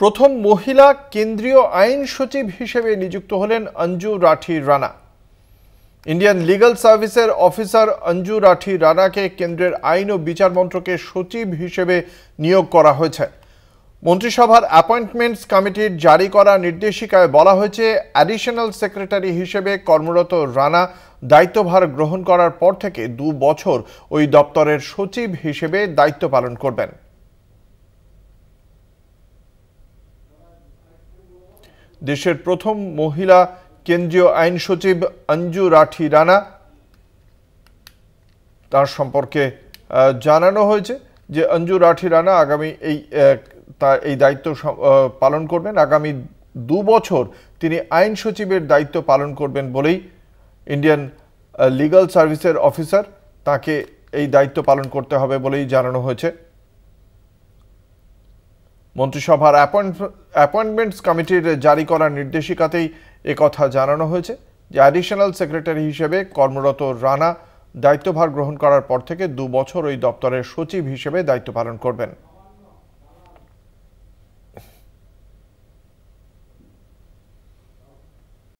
প্রথম মহিলা কেন্দ্রীয় আইন সচিব হিসেবে নিযুক্ত হলেন অঞ্জু রাঠি রানা। ইন্ডিয়ান লিগ্যাল সার্ভিসের অফিসার অঞ্জু রাঠি রানাকে কেন্দ্রের আইন ও বিচার মন্ত্রকের সচিব হিসেবে নিয়োগ করা হয়েছে। মন্ত্রিসভার অ্যাপয়েন্টমেন্টস কমিটির জারি করা নির্দেশিকায় বলা হয়েছে, অ্যাডিশনাল সেক্রেটারি হিসেবে কর্মরত রানা দায়িত্বভার গ্রহণ করার পর থেকে 2 বছর ওই দপ্তরের সচিব হিসেবে দায়িত্ব পালন করবেন। দেশের প্রথম মহিলা কেন্দ্রীয় আইন সচিব অঞ্জু রাঠি রানা, তার সম্পর্কে জানানো হয়েছে যে অঞ্জু রাঠি রানা আগামী এই দায়িত্ব পালন করবেন। আগামী 2 বছর তিনি আইন সচিবের দায়িত্ব পালন করবেন বলেই ইন্ডিয়ান লিগ্যাল সার্ভিসের অফিসার, তাকে এই দায়িত্ব পালন করতে হবে বলেই জানানো হয়েছে। মন্ত্রিসভার অ্যাপয়েন্টমেন্টস কমিটির জারি করা নির্দেশিকাতেই একথা জানানো হয়েছে যে অ্যাডিশনাল সেক্রেটারি হিসেবে কর্মরত রানা দায়িত্বভার গ্রহণ করার পর থেকে 2 বছর ওই দপ্তরের সচিব হিসেবে দায়িত্ব পালন করবেন।